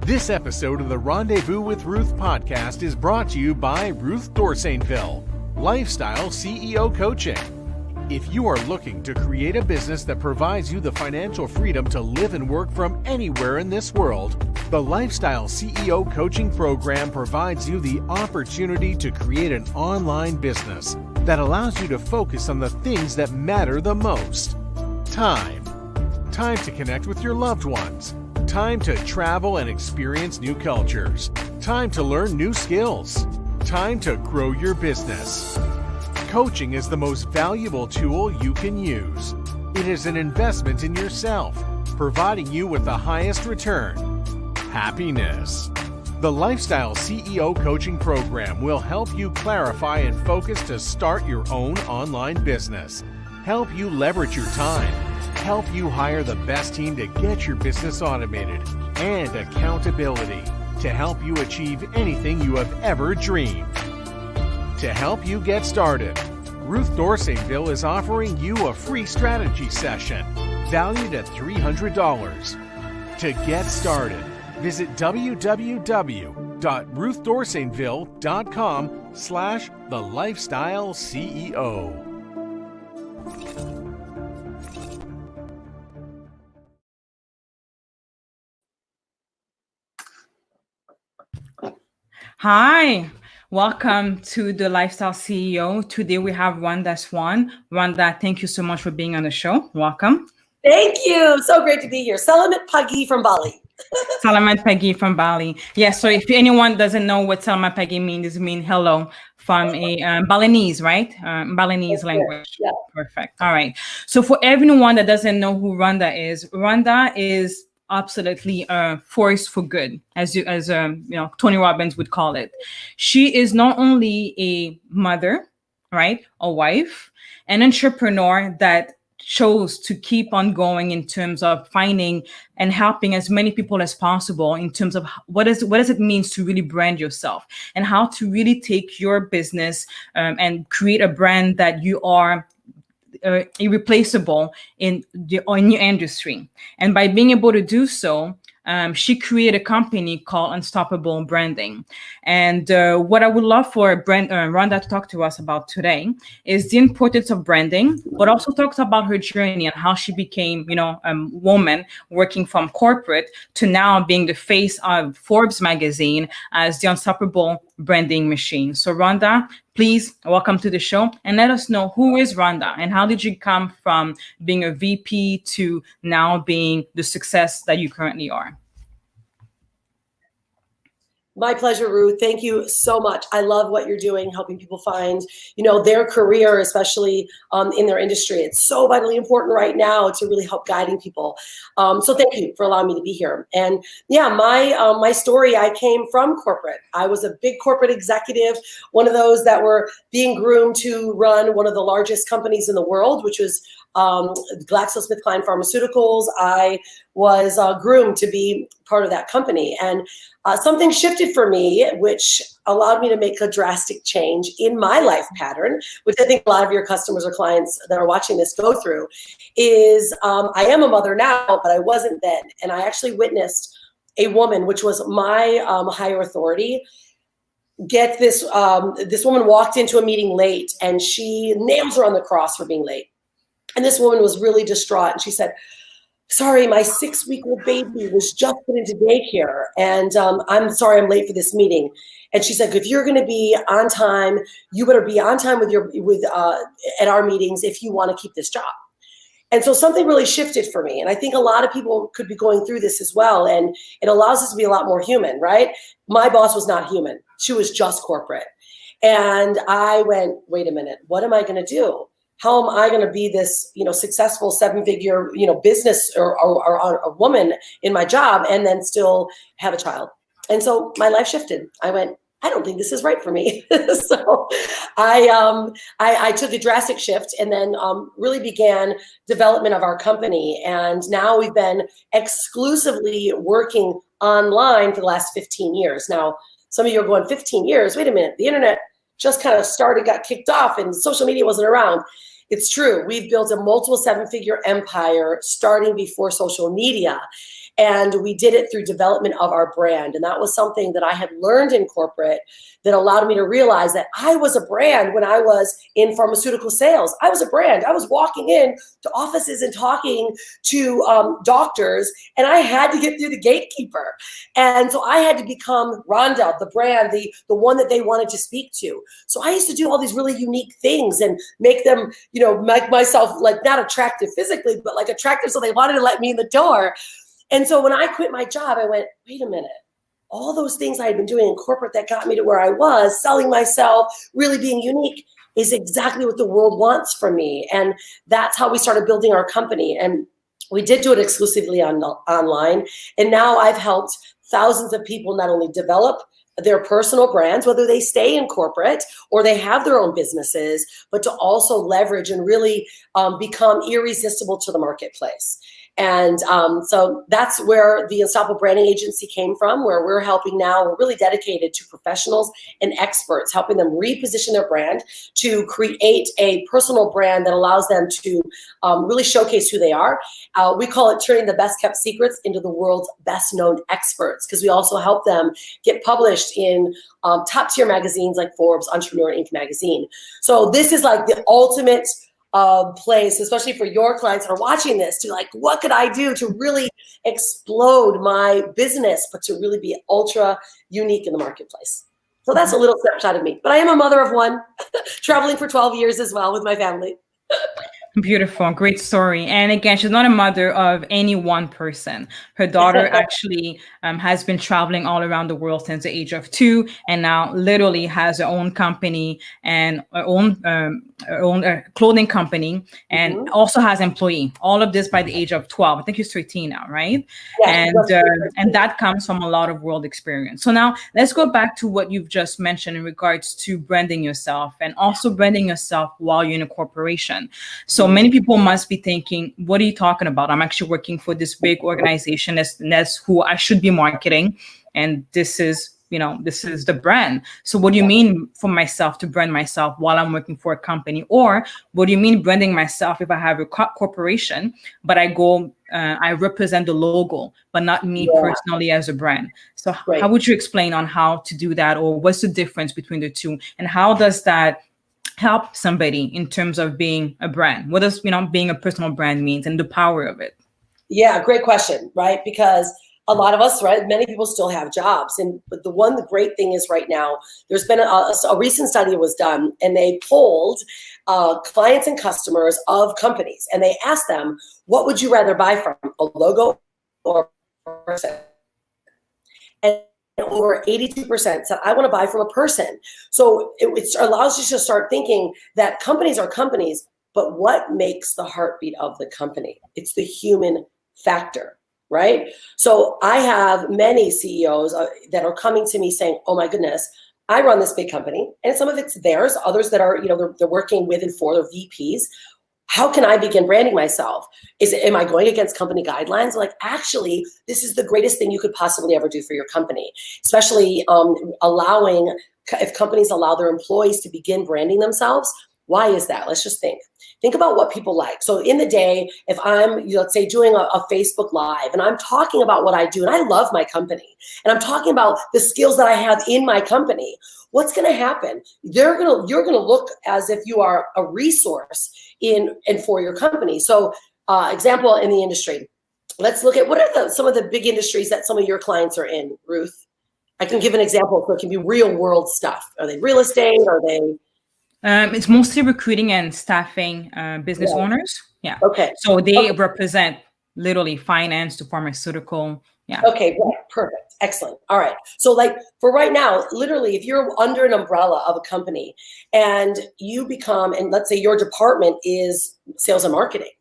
This episode of the Rendezvous with Ruth podcast is brought to you by Ruth Dorsainville, Lifestyle CEO Coaching. If you are looking to create a business that provides you the financial freedom to live and work from anywhere in this world, the Lifestyle CEO Coaching Program provides you the opportunity to create an online business that allows you to focus on the things that matter the most. Time to connect with your loved ones. Time to travel and experience new cultures. Time to learn new skills. Time to grow your business. Coaching is the most valuable tool you can use. It is an investment in yourself, providing you with the highest return: happiness. The Lifestyle CEO Coaching Program will help you clarify and focus to start your own online business, help you leverage your time, help you hire the best team to get your business automated, and accountability to help you achieve anything you have ever dreamed. To help you get started, Ruth Dorsainville is offering you a free strategy session valued at $300. To get started, visit www.ruthdorsainville.com/thelifestyleceo. Hi, welcome to the Lifestyle CEO. Today we have Rhonda Swan. Rhonda, thank you so much for being on the show. Welcome. Thank you. So great to be here. Salamat pagi from Bali. Salamat pagi from Bali. Yeah, so if anyone doesn't know what salamat pagi means, it means hello from a Balinese, right? Balinese language. Yeah. Perfect. All right. So for everyone that doesn't know who Rhonda is absolutely a force for good, as Tony Robbins would call it. She is not only a mother, right, a wife, an entrepreneur that chose to keep on going in terms of finding and helping as many people as possible in terms of what does it mean to really brand yourself and how to really take your business and create a brand that you are irreplaceable in your industry. And by being able to do so, she created a company called Unstoppable Branding. And what I would love for Rhonda to talk to us about today is the importance of branding, but also talks about her journey and how she became, a woman working from corporate to now being the face of Forbes magazine as the Unstoppable Branding Machine. So Rhonda, please welcome to the show and let us know who is Rhonda and how did you come from being a VP to now being the success that you currently are. My pleasure, Ruth. Thank you so much. I love what you're doing, helping people find, their career, especially in their industry. It's so vitally important right now to really help guiding people. So thank you for allowing me to be here. And yeah, my story, I came from corporate. I was a big corporate executive, one of those that were being groomed to run one of the largest companies in the world, which was GlaxoSmithKline Pharmaceuticals. I was groomed to be part of that company. And something shifted for me, which allowed me to make a drastic change in my life pattern, which I think a lot of your customers or clients that are watching this go through, is I am a mother now, but I wasn't then. And I actually witnessed a woman, which was my higher authority, get this woman walked into a meeting late and she nails her on the cross for being late. And this woman was really distraught. And she said, "Sorry, my 6-week-old baby was just put into daycare. And I'm sorry I'm late for this meeting." And she said, "If you're going to be on time, you better be on time at our meetings if you want to keep this job." And so something really shifted for me. And I think a lot of people could be going through this as well. And it allows us to be a lot more human, right? My boss was not human. She was just corporate. And I went, wait a minute, what am I going to do? How am I going to be this, successful 7-figure, business or a woman in my job and then still have a child? And so my life shifted. I went, I don't think this is right for me. So I took a drastic shift and then really began development of our company. And now we've been exclusively working online for the last 15 years. Now, some of you are going, 15 years? Wait a minute. The internet just kind of got kicked off and social media wasn't around. It's true. We've built a multiple 7-figure empire starting before social media. And we did it through development of our brand. And that was something that I had learned in corporate that allowed me to realize that I was a brand when I was in pharmaceutical sales. I was a brand. I was walking in to offices and talking to doctors, and I had to get through the gatekeeper. And so I had to become Rhonda, the brand, the one that they wanted to speak to. So I used to do all these really unique things and make them, make myself like not attractive physically, but like attractive so they wanted to let me in the door. And so when I quit my job, I went, wait a minute. All those things I had been doing in corporate that got me to where I was, selling myself, really being unique, is exactly what the world wants from me. And that's how we started building our company. And we did do it exclusively online. And now I've helped thousands of people not only develop their personal brands, whether they stay in corporate or they have their own businesses, but to also leverage and really become irresistible to the marketplace. And so that's where the Unstoppable Branding Agency came from, where we're helping now. We're really dedicated to professionals and experts, helping them reposition their brand to create a personal brand that allows them to really showcase who they are. We call it turning the best kept secrets into the world's best known experts, because we also help them get published in top tier magazines like Forbes, Entrepreneur Inc. magazine. So this is like the ultimate place, especially for your clients that are watching this, to like, what could I do to really explode my business, but to really be ultra unique in the marketplace. So that's a little snapshot of me. But I am a mother of one, traveling for 12 years as well with my family. Beautiful. Great story. And again, she's not a mother of any one person. Her daughter actually has been traveling all around the world since the age of 2, and now literally has her own company and her own clothing company, and also has employee. All of this by the age of 12. I think she's 13 now, right? Yeah, and that comes from a lot of world experience. So now let's go back to what you've just mentioned in regards to branding yourself, and also branding yourself while you're in a corporation. So many people must be thinking, what are you talking about? I'm actually working for this big organization. That's who I should be marketing. And this is the brand. So what do you mean for myself to brand myself while I'm working for a company? Or what do you mean branding myself if I have a corporation, but I represent the logo, but not me personally as a brand? So how would you explain on how to do that? Or what's the difference between the two? And how does that help somebody in terms of being a brand? What does being a personal brand means, and the power of it? Yeah, great question, right? Because a lot of us, right, many people still have jobs. And the great thing is right now, there's been a recent study was done, and they polled clients and customers of companies, and they asked them, what would you rather buy from, a logo or a person? And over 82% said, I want to buy from a person. So it allows you to start thinking that companies are companies, but what makes the heartbeat of the company? It's the human factor, right? So I have many CEOs that are coming to me saying, oh my goodness, I run this big company, and some of it's theirs, others that are, they're working with and for their VPs. How can I begin branding myself? Am I going against company guidelines? Like, actually, this is the greatest thing you could possibly ever do for your company, especially if companies allow their employees to begin branding themselves. Why is that? Let's just think. Think about what people like. So in the day, if I'm, let's say, doing a Facebook Live, and I'm talking about what I do, and I love my company, and I'm talking about the skills that I have in my company, what's going to happen? You're going to look as if you are a resource in and for your company. So example in the industry, let's look at what are some of the big industries that some of your clients are in, Ruth? I can give an example, so it can be real world stuff. Are they real estate? Are they? It's mostly recruiting and staffing business owners. Yeah. Okay. So they represent literally finance to pharmaceutical. Yeah. Okay. Right. Perfect. Excellent. All right. So like for right now, literally, if you're under an umbrella of a company and you become, and let's say your department is sales and marketing,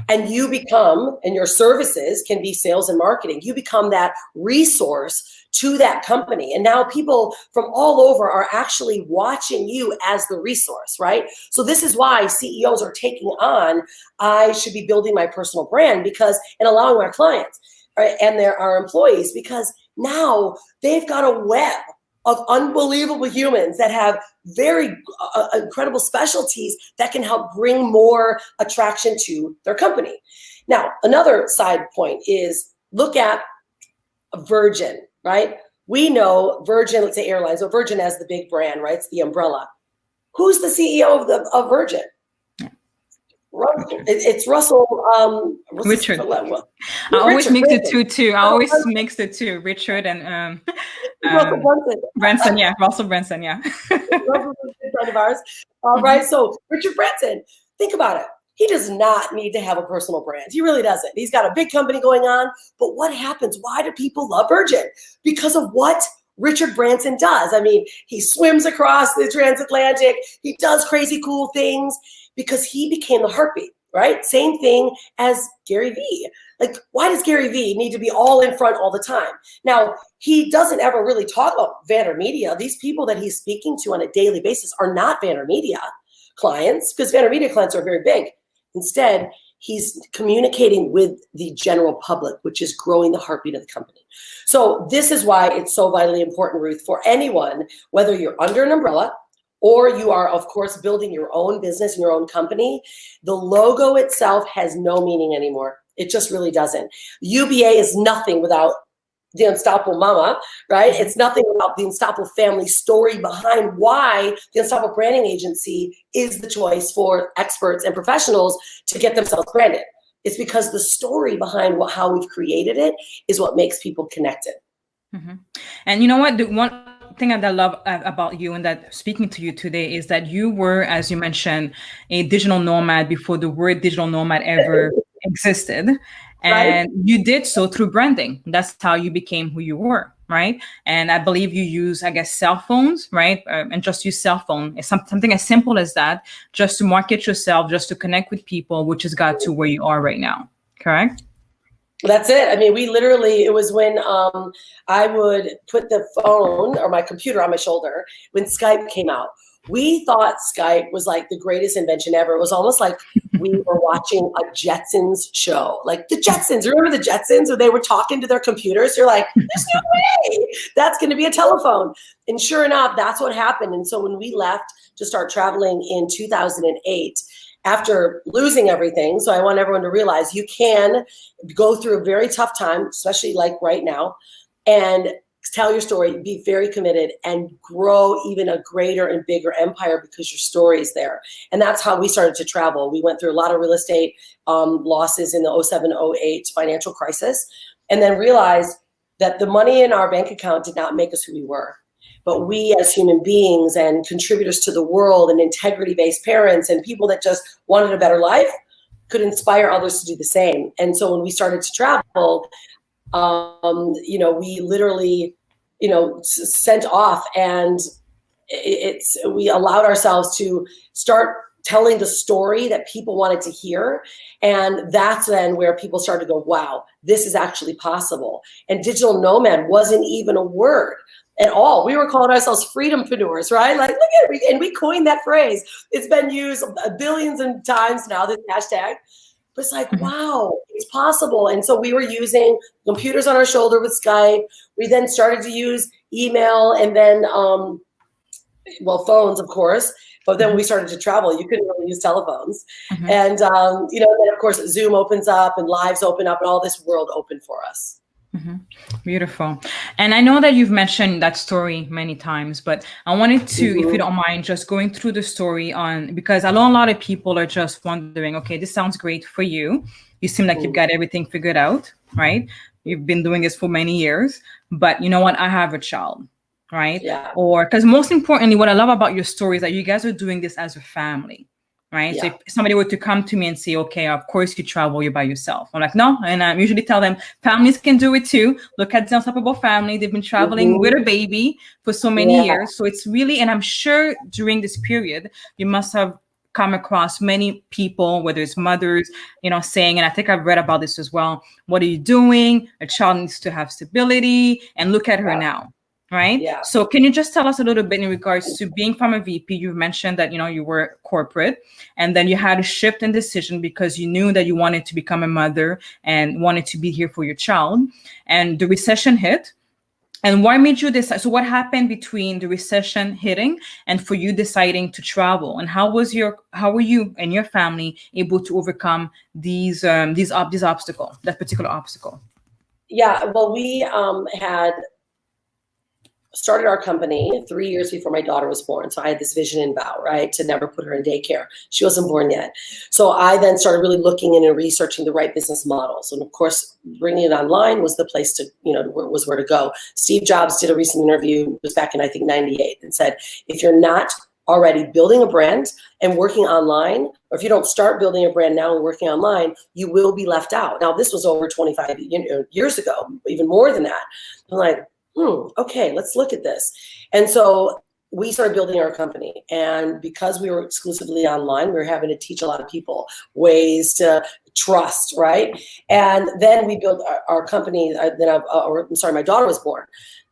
and you become, and your services can be sales and marketing, you become that resource to that company. And now people from all over are actually watching you as the resource, right? So this is why CEOs are taking on, I should be building my personal brand, because, and allowing our clients, right, and our employees, because now they've got a web of unbelievable humans that have very incredible specialties that can help bring more attraction to their company. Now, another side point is look at Virgin, right? We know Virgin, let's say airlines, so Virgin as the big brand, right? It's the umbrella. Who's the CEO of Virgin? It's Russell. Richard. I always mix the two too. I always mix the two. Richard and Russell Brunson. Branson, yeah. Russell Branson, yeah. Russell's a friend of ours. Right. So Richard Branson, think about it. He does not need to have a personal brand. He really doesn't. He's got a big company going on. But what happens? Why do people love Virgin? Because of what Richard Branson does. I mean, he swims across the transatlantic. He does crazy cool things because he became the heartbeat, right? Same thing as Gary Vee. Like, why does Gary Vee need to be all in front all the time? Now, he doesn't ever really talk about VaynerMedia. These people that he's speaking to on a daily basis are not VaynerMedia clients, because VaynerMedia clients are very big. Instead, he's communicating with the general public, which is growing the heartbeat of the company. So this is why it's so vitally important, Ruth, for anyone, whether you're under an umbrella or you are, of course, building your own business and your own company, the logo itself has no meaning anymore. It just really doesn't. UBA is nothing without the Unstoppable Momma, right? It's nothing about the Unstoppable family story behind why the Unstoppable Branding Agency is the choice for experts and professionals to get themselves branded. It's because the story behind how we've created it is what makes people connected. Mm-hmm. And you know what? The one thing that I love about you and that speaking to you today is that you were, as you mentioned, a digital nomad before the word digital nomad ever existed. And you did so through branding. That's how you became who you were, right? And I believe you use, I guess, cell phones, right? And just use cell phone. It's something as simple as that, just to market yourself, just to connect with people, which has got to where you are right now, correct? That's it. I mean, we literally, it was when I would put the phone or my computer on my shoulder when Skype came out. We thought Skype was like the greatest invention ever. It was almost like we were watching a Jetsons show, like the Jetsons. Remember the Jetsons where they were talking to their computers? You're like, there's no way that's going to be a telephone. And sure enough, that's what happened. And so when we left to start traveling in 2008, after losing everything, so I want everyone to realize you can go through a very tough time, especially like right now, and tell your story, be very committed, and grow even a greater and bigger empire because your story is there. And that's how we started to travel. We went through a lot of real estate losses in the 07, 08 financial crisis, and then realized that the money in our bank account did not make us who we were. But we as human beings and contributors to the world and integrity-based parents and people that just wanted a better life could inspire others to do the same. And so when we started to travel, we literally, sent off, and we allowed ourselves to start telling the story that people wanted to hear. And that's then where people started to go, wow, this is actually possible. And digital nomad wasn't even a word at all. We were calling ourselves freedompreneurs, right? Like, look at it. And we coined that phrase. It's been used billions of times now, this hashtag. But it's like, wow, it's possible. And so we were using computers on our shoulder with Skype. We then started to use email and then, phones, of course. But then we started to travel. You couldn't really use telephones. Mm-hmm. And, then, of course, Zoom opens up and lives open up and all this world opened for us. Mm-hmm. Beautiful. And I know that you've mentioned that story many times, but I wanted to, if you don't mind, just going through the story because I know a lot of people are just wondering, okay, this sounds great for you. You seem like you've got everything figured out, right? You've been doing this for many years, but you know what? I have a child, right? Yeah. Or because most importantly, what I love about your story is that you guys are doing this as a family. Right. Yeah. So if somebody were to come to me and say, okay, of course you travel, you're by yourself. I'm like, no. And I usually tell them families can do it too. Look at the Unstoppable family. They've been traveling with a baby for so many years. So it's really, and I'm sure during this period, you must have come across many people, whether it's mothers, saying, and I think I've read about this as well. What are you doing? A child needs to have stability, and look at her now. Right. Yeah. So can you just tell us a little bit in regards to being from a VP? You mentioned that, you were corporate, and then you had a shift in decision because you knew that you wanted to become a mother and wanted to be here for your child, and the recession hit. And why made you decide? So what happened between the recession hitting and for you deciding to travel? And how were you and your family able to overcome that particular obstacle? Yeah, well, we had started our company 3 years before my daughter was born. So I had this vision and vow, right, to never put her in daycare. She wasn't born yet. So I then started really looking in and researching the right business models. And of course, bringing it online was the place to, was where to go. Steve Jobs did a recent interview, it was back in, I think, 98, and said, if you're not already building a brand and working online, or if you don't start building a brand now and working online, you will be left out. Now, this was over 25 years ago, even more than that. I'm like, okay, let's look at this. And so we started building our company. And because we were exclusively online, we were having to teach a lot of people ways to trust, right? And then we built our company. My daughter was born.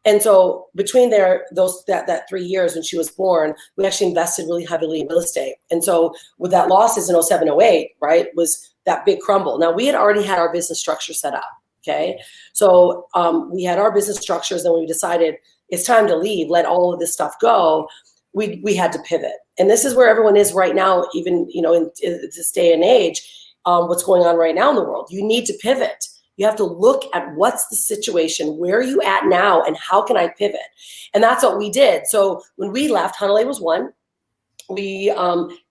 And so between that 3 years when she was born, we actually invested really heavily in real estate. And so with that losses in 07, 08, right, was that big crumble. Now, we had already had our business structure set up. Okay. So we had our business structures, and when we decided it's time to leave, let all of this stuff go, we had to pivot. And this is where everyone is right now, even, in this day and age, what's going on right now in the world. You need to pivot. You have to look at what's the situation, where are you at now, and how can I pivot? And that's what we did. So when we left, Hanalei was one. We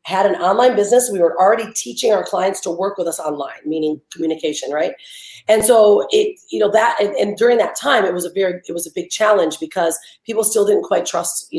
had an online business. We were already teaching our clients to work with us online, meaning communication, right? And so and during that time, it was a big challenge because people still didn't quite trust,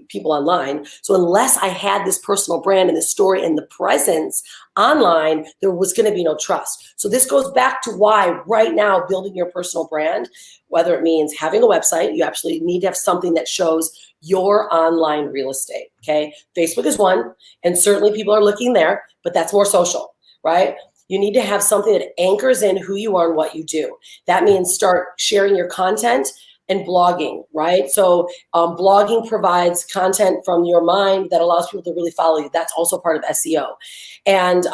people online. So unless I had this personal brand and this story and the presence online, there was going to be no trust. So this goes back to why right now building your personal brand, whether it means having a website, you actually need to have something that shows your online real estate. Okay. Facebook is one, and certainly people are looking there, but that's more social, right? You need to have something that anchors in who you are and what you do. That means start sharing your content and blogging, right? So blogging provides content from your mind that allows people to really follow you. That's also part of SEO. And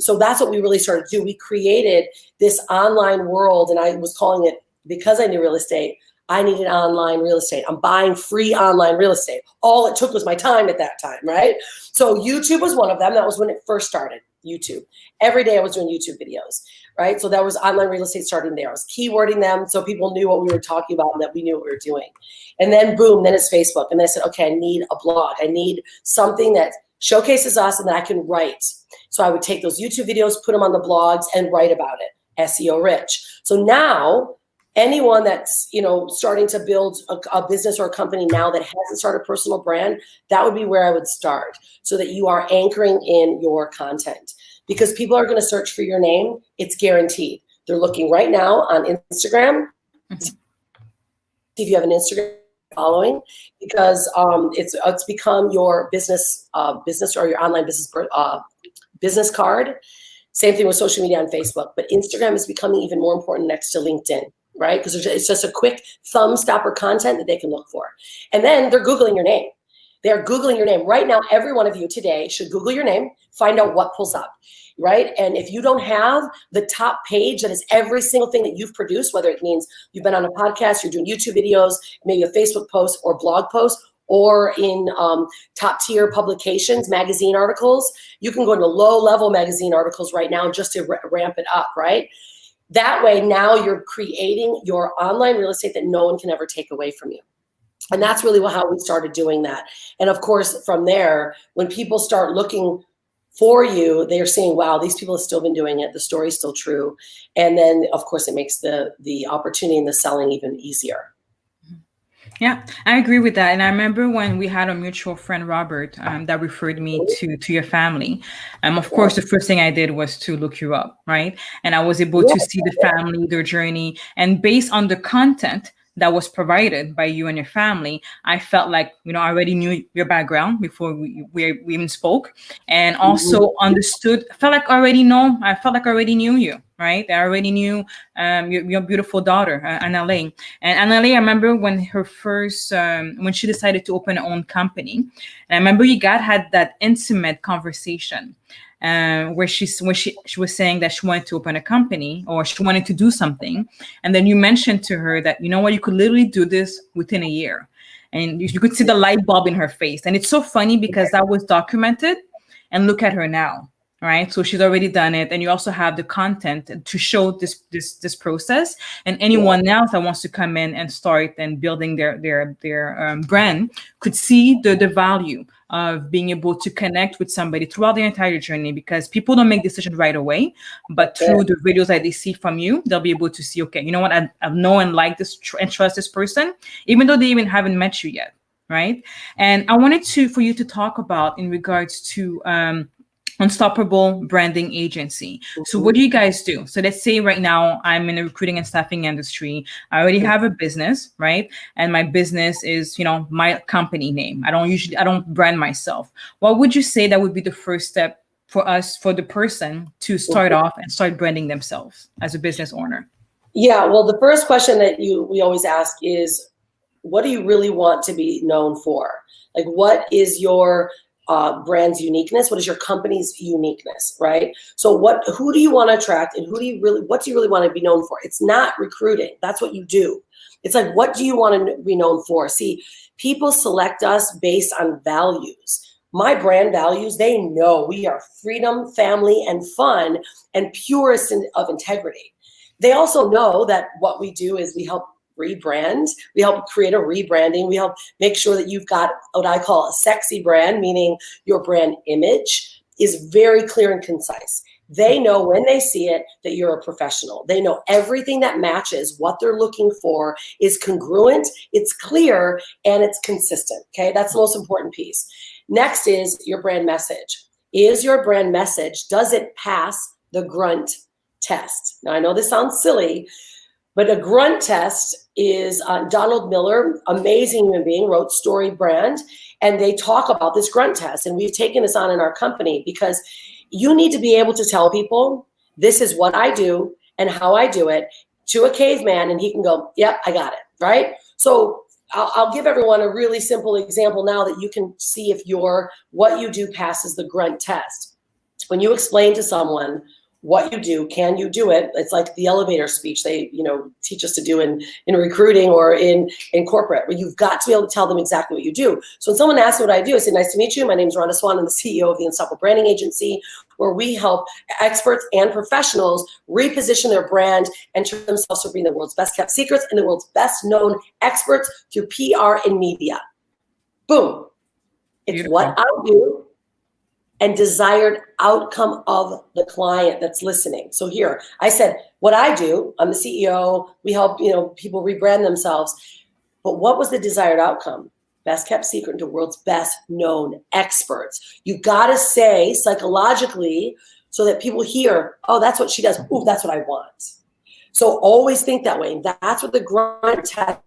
so that's what we really started to do. We created this online world, and I was calling it, because I knew real estate, I needed online real estate. I'm buying free online real estate. All it took was my time at that time, right? So YouTube was one of them. That was when it first started, YouTube. Every day I was doing YouTube videos, right? So that was online real estate starting there. I was keywording them so people knew what we were talking about and that we knew what we were doing. And then boom, then it's Facebook. And then I said, okay, I need a blog. I need something that showcases us and that I can write. So I would take those YouTube videos, put them on the blogs, and write about it, SEO rich. So now anyone that's, starting to build a business or a company now that hasn't started a personal brand, that would be where I would start, so that you are anchoring in your content, because people are going to search for your name. It's guaranteed. They're looking right now on Instagram. See if you have an Instagram following, because it's become your business or your online business card. Same thing with social media and Facebook, but Instagram is becoming even more important next to LinkedIn. Right? Because it's just a quick thumb stopper content that they can look for. And then they're Googling your name. They're Googling your name. Right now, every one of you today should Google your name, find out what pulls up, right? And if you don't have the top page that is every single thing that you've produced, whether it means you've been on a podcast, you're doing YouTube videos, maybe a Facebook post or blog post, or in top tier publications, magazine articles, you can go into low-level magazine articles right now just to ramp it up, right? That way, now you're creating your online real estate that no one can ever take away from you. And that's really how we started doing that. And of course, from there, when people start looking for you, they are seeing, wow, these people have still been doing it. The story's still true. And then, of course, it makes the opportunity and the selling even easier. Yeah, I agree with that. And I remember when we had a mutual friend, Robert, that referred me to your family. Of course, the first thing I did was to look you up, right? And I was able to see the family, their journey. And based on the content that was provided by you and your family, I felt like, I already knew your background before we even spoke, and also understood, I felt like I already knew you, right? I already knew your beautiful daughter, Hanalei. And Hanalei, I remember when when she decided to open her own company, and I remember you guys had that intimate conversation where she was saying that she wanted to open a company, or she wanted to do something. And then you mentioned to her that, you could literally do this within a year. And you could see the light bulb in her face. And it's so funny because that was documented, and look at her now, right? So she's already done it, and you also have the content to show this process. And anyone else that wants to come in and start and building their brand could see the value of being able to connect with somebody throughout the entire journey, because people don't make decisions right away, but through the videos that they see from you, they'll be able to see, okay, you know what, I know and like this and trust this person, even though they even haven't met you yet, right? And I wanted for you to talk about in regards to Unstoppable Branding Agency. So what do you guys do? So let's say right now I'm in the recruiting and staffing industry. I already have a business, right? And my business is, my company name. I don't brand myself. What would you say that would be the first step for the person to start off and start branding themselves as a business owner? Yeah, well, the first question that we always ask is, what do you really want to be known for? Like, what is your brand's uniqueness? What is your company's uniqueness, right? So who do you want to attract, and what do you really want to be known for? It's not recruiting. That's what you do. It's like, what do you want to be known for? See, people select us based on values. My brand values, they know we are freedom, family, and fun, and purest of integrity. They also know that what we do is we help rebrand. We help create a rebranding. We help make sure that you've got what I call a sexy brand, meaning your brand image is very clear and concise. They know when they see it that you're a professional. They know everything that matches what they're looking for is congruent, it's clear, and it's consistent. Okay, that's the most important piece. Next is your brand message. Is your brand message, does it pass the grunt test? Now, I know this sounds silly, but a grunt test is Donald Miller, amazing human being, wrote Story Brand, and they talk about this grunt test. And we've taken this on in our company because you need to be able to tell people, this is what I do and how I do it, to a caveman, and he can go, yep, I got it, right? So I'll give everyone a really simple example now that you can see if what you do passes the grunt test. When you explain to someone what you do, can you do it? It's like the elevator speech they, teach us to do in recruiting or in corporate, where you've got to be able to tell them exactly what you do. So when someone asks me what I do, I say, nice to meet you. My name is Rhonda Swan. I'm the CEO of the Unstoppable Branding Agency, where we help experts and professionals reposition their brand and turn themselves to being the world's best kept secrets and the world's best known experts through PR and media. Boom. It's beautiful. What I do and desired outcome of the client that's listening. So here, I said, what I do, I'm the CEO, we help, people rebrand themselves. But what was the desired outcome? Best kept secret to world's best known experts. You gotta say psychologically so that people hear, oh, that's what she does. Ooh, that's what I want. So always think that way. That's what the grunt test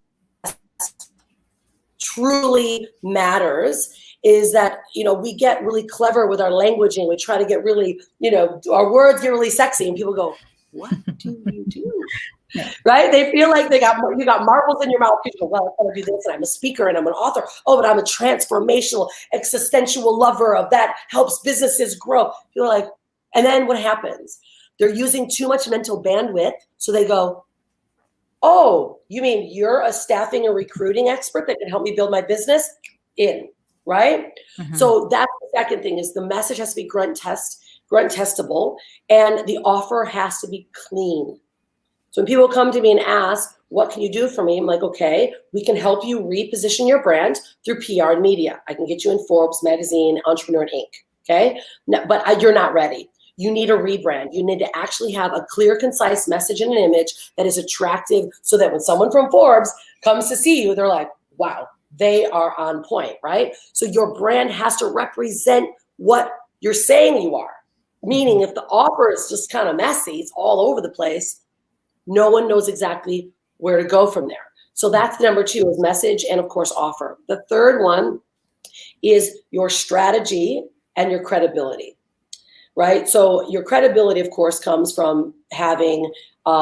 truly matters. Is that, we get really clever with our language and we try to get really, our words get really sexy and people go, what do you do? Yeah. Right? They feel like you got marbles in your mouth. People go, well, I'm going to do this and I'm a speaker and I'm an author. Oh, but I'm a transformational, existential lover of that helps businesses grow. People are like, and then what happens? They're using too much mental bandwidth. So they go, oh, you mean you're a staffing or recruiting expert that can help me build my business? In. Right? Mm-hmm. So that's the second thing is the message has to be grunt testable, and the offer has to be clean. So when people come to me and ask, what can you do for me? I'm like, okay, we can help you reposition your brand through PR and media. I can get you in Forbes magazine, Entrepreneur Inc. Okay. No, but you're not ready. You need a rebrand. You need to actually have a clear, concise message and an image that is attractive so that when someone from Forbes comes to see you, they're like, wow, they are on point, right? So your brand has to represent what you're saying you are. Meaning if the offer is just kind of messy, it's all over the place, no one knows exactly where to go from there. So that's number 2 is message and of course offer. The third one is your strategy and your credibility, right? So your credibility, of course, comes from having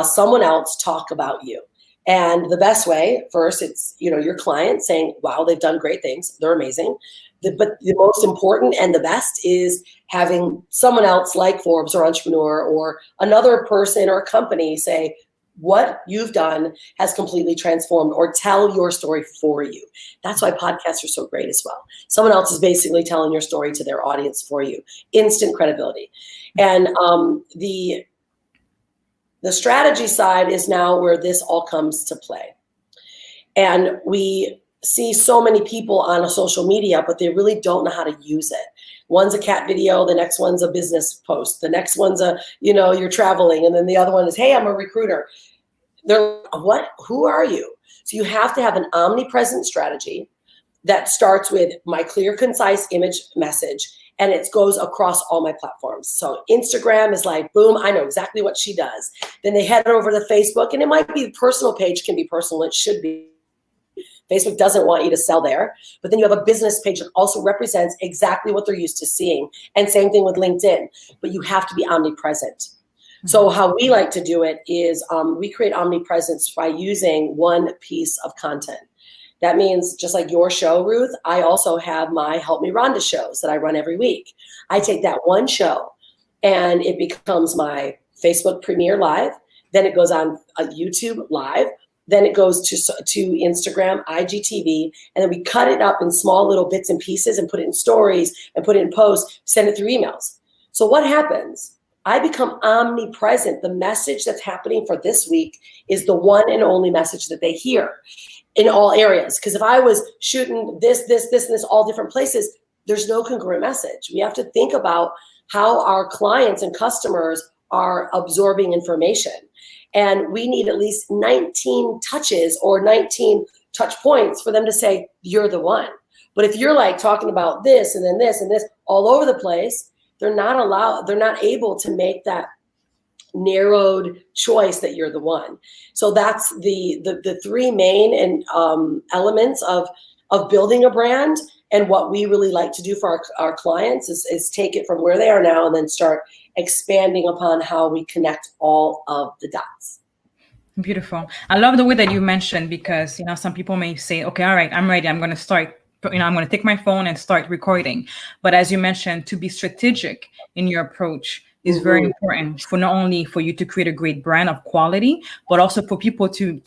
someone else talk about you. And the best way, first, it's, your client saying, wow, they've done great things. They're amazing. But the most important and the best is having someone else like Forbes or Entrepreneur or another person or a company say, what you've done has completely transformed, or tell your story for you. That's why podcasts are so great as well. Someone else is basically telling your story to their audience for you. Instant credibility. And the strategy side is now where this all comes to play. And we see so many people on a social media, but they really don't know how to use it. One's a cat video, the next one's a business post, the next one's you're traveling, and then the other one is, hey, I'm a recruiter. They're what? Who are you? So you have to have an omnipresent strategy that starts with my clear, concise image message, and it goes across all my platforms. So Instagram is like, boom, I know exactly what she does. Then they head over to Facebook, and it might be the personal page can be personal. It should be. Facebook doesn't want you to sell there, but then you have a business page that also represents exactly what they're used to seeing. And same thing with LinkedIn, but you have to be omnipresent. Mm-hmm. So how we like to do it is we create omnipresence by using one piece of content. That means just like your show, Ruth, I also have my Help Me Rhonda shows that I run every week. I take that one show and it becomes my Facebook Premiere Live. Then it goes on a YouTube Live. Then it goes to Instagram, IGTV, and then we cut it up in small little bits and pieces and put it in stories and put it in posts, send it through emails. So what happens? I become omnipresent. The message that's happening for this week is the one and only message that they hear in all areas. Because if I was shooting this, and this, all different places, there's no congruent message. We have to think about how our clients and customers are absorbing information. And we need at least 19 touches or 19 touch points for them to say, you're the one. But if you're like talking about this and then this and this all over the place, they're not able to make that narrowed choice that you're the one. So that's the three main elements of building a brand. And what we really like to do for our clients is take it from where they are now and then start expanding upon how we connect all of the dots. Beautiful. I love the way that you mentioned, because, some people may say, okay, all right, I'm ready. I'm going to start, I'm going to take my phone and start recording. But as you mentioned, to be strategic in your approach is very important, for not only for you to create a great brand of quality, but also for people to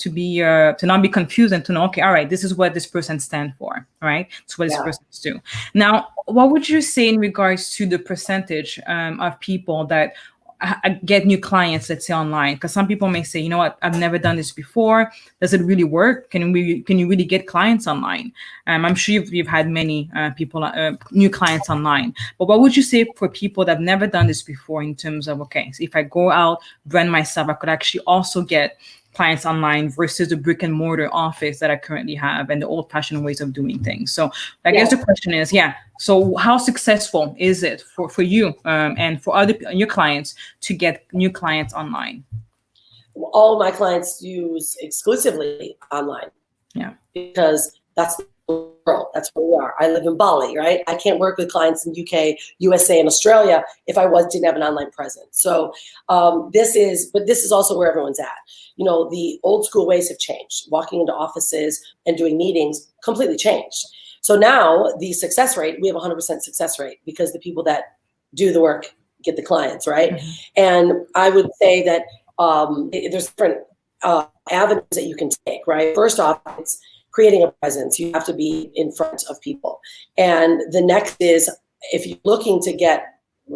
not be confused and to know, okay, all right, this is what this person stands for, right? It's what this person's do. Now, what would you say in regards to the percentage of people that get new clients, let's say online? Because some people may say, you know what, I've never done this before. Does it really work? Can you really get clients online? I'm sure you've had many new clients online. But what would you say for people that have never done this before, in terms of, okay, so if I go out, brand myself, I could actually also get clients online versus the brick and mortar office that I currently have and the old fashioned ways of doing things. So I guess the question is, so how successful is it for you and for your clients to get new clients online? All of my clients use exclusively online. Yeah. Because that's the world. That's where we are. I live in Bali, right? I can't work with clients in UK, USA, and Australia if I didn't have an online presence. So this is also where everyone's at. The old school ways have changed. Walking into offices and doing meetings completely changed. So now the success rate, we have 100% success rate, because the people that do the work get the clients, right? Mm-hmm. And I would say that there's different avenues that you can take, right? First off, it's creating a presence. You have to be in front of people. And the next is, if you're looking to get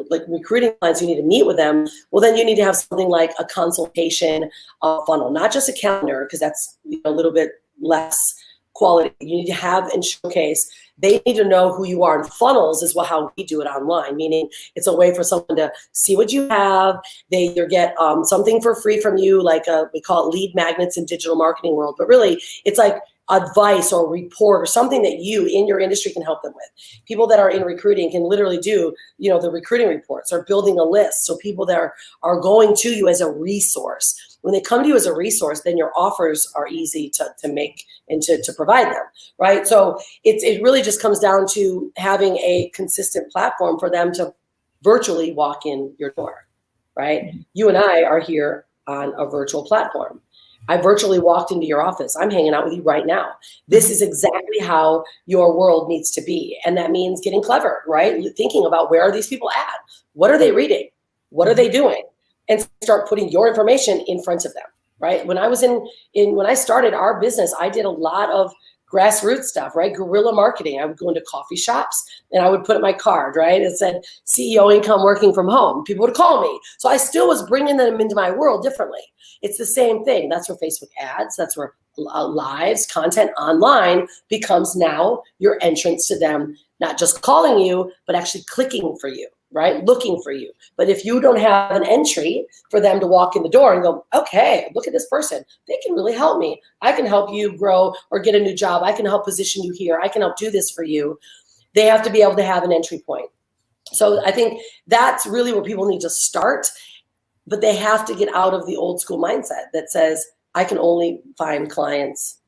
like recruiting clients, you need to meet with them. Well, then you need to have something like a consultation funnel, not just a calendar, because that's a little bit less quality. You need to have and showcase. They need to know who you are. And funnels is how we do it online, meaning it's a way for someone to see what you have. They either get something for free from you, like we call it lead magnets in digital marketing world, but really it's like advice or report or something that you in your industry can help them with. People that are in recruiting can literally do, the recruiting reports or building a list. So people that are going to you as a resource. When they come to you as a resource, then your offers are easy to make and to provide them, right? So it really just comes down to having a consistent platform for them to virtually walk in your door, right? Mm-hmm. You and I are here on a virtual platform. I virtually walked into your office. I'm hanging out with you right now. This is exactly how your world needs to be. And that means getting clever, right? Thinking about, where are these people at? What are they reading? What are they doing? And start putting your information in front of them, right? When I was when I started our business, I did a lot of grassroots stuff, right? Guerrilla marketing. I would go into coffee shops and I would put up my card, right? It said CEO income working from home. People would call me. So I still was bringing them into my world differently. It's the same thing. That's where Facebook ads, that's where lives, content online becomes now your entrance to them, not just calling you, but actually clicking for you, right? Looking for you. But if you don't have an entry for them to walk in the door and go, okay, look at this person. They can really help me. I can help you grow or get a new job. I can help position you here. I can help do this for you. They have to be able to have an entry point. So I think that's really where people need to start, but they have to get out of the old school mindset that says, I can only find clients,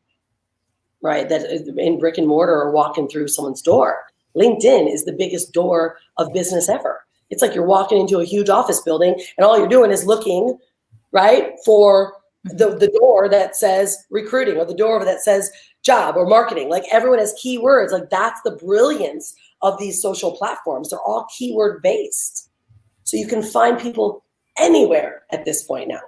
right, that in brick and mortar or walking through someone's door. LinkedIn is the biggest door of business ever. It's like you're walking into a huge office building and all you're doing is looking, right, for the door that says recruiting or the door that says job or marketing. Like everyone has keywords. Like that's the brilliance of these social platforms. They're all keyword based. So you can find people anywhere at this point now.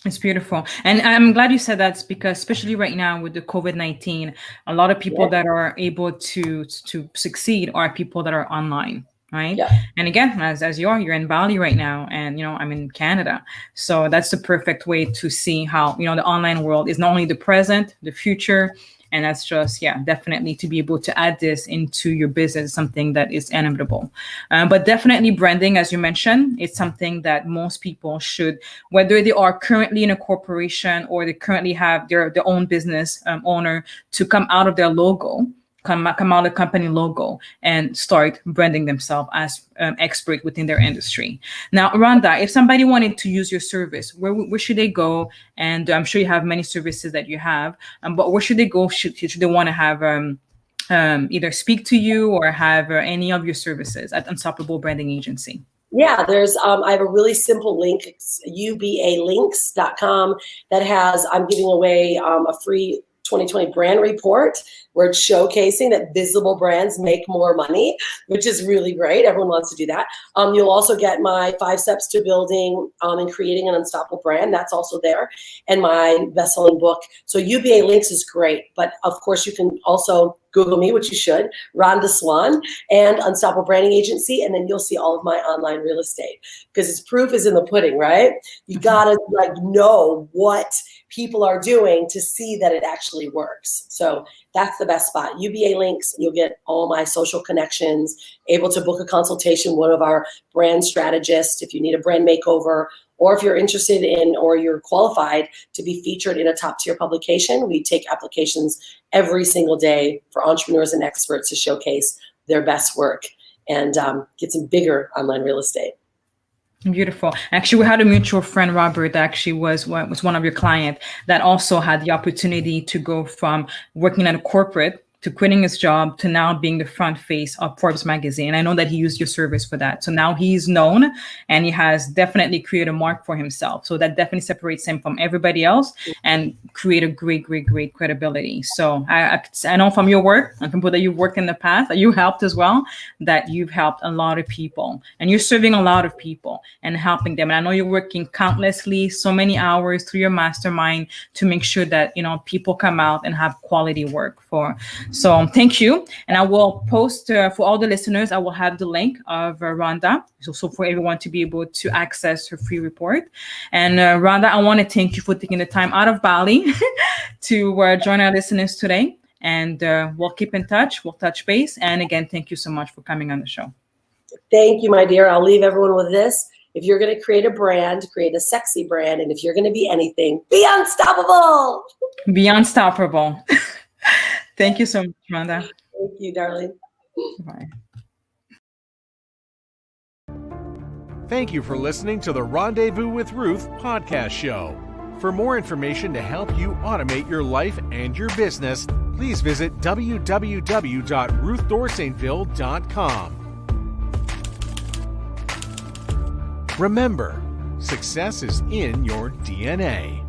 It's beautiful. And I'm glad you said that because especially right now with the COVID-19, a lot of people that are able to succeed are people that are online, right? Yeah. And again, as you're in Bali right now and, I'm in Canada. So that's the perfect way to see how, the online world is not only the present, the future. And that's just, definitely to be able to add this into your business, something that is inevitable. But definitely branding, as you mentioned, it's something that most people should, whether they are currently in a corporation or they currently have their own business owner, to come out of their logo, come out of the company logo and start branding themselves as expert within their industry. Now, Rhonda, if somebody wanted to use your service, where should they go? And I'm sure you have many services that you have, but where should they go? Should they want to have either speak to you or have any of your services at Unstoppable Branding Agency? Yeah, I have a really simple link. It's ubalinks.com that has, I'm giving away a free 2020 brand report where it's showcasing that visible brands make more money, which is really great. Everyone wants to do that. You'll also get my 5 steps to building and creating an unstoppable brand. That's also there. And my best-selling book. So UBA Links is great. But of course, you can also Google me, which you should, Rhonda Swan and Unstoppable Branding Agency. And then you'll see all of my online real estate because its proof is in the pudding, right? You got to know what people are doing to see that it actually works. So that's the best spot. UBA Links, you'll get all my social connections, able to book a consultation, one of our brand strategists, if you need a brand makeover, or if you're interested in, or you're qualified to be featured in a top tier publication. We take applications every single day for entrepreneurs and experts to showcase their best work and get some bigger online real estate. Beautiful. Actually, we had a mutual friend, Robert, that actually was one of your clients that also had the opportunity to go from working at a corporate to quitting his job to now being the front face of Forbes magazine. I know that he used your service for that. So now he's known and he has definitely created a mark for himself. So that definitely separates him from everybody else and create a great credibility. So I know from your work and from people that you've worked in the past, that you helped as well, that you've helped a lot of people and you're serving a lot of people and helping them. And I know you're working countlessly, so many hours through your mastermind to make sure that, people come out and have quality work for. So thank you. And I will post for all the listeners, I will have the link of Rhonda. So for everyone to be able to access her free report. And Rhonda, I want to thank you for taking the time out of Bali to join our listeners today. And we'll keep in touch. We'll touch base. And again, thank you so much for coming on the show. Thank you, my dear. I'll leave everyone with this. If you're going to create a brand, create a sexy brand. And if you're going to be anything, be unstoppable. Be unstoppable. Thank you so much, Rhonda. Thank you, darling. Bye. Thank you for listening to the Rendezvous with Ruth podcast show. For more information to help you automate your life and your business, please visit www.ruthdorsainville.com. Remember, success is in your DNA.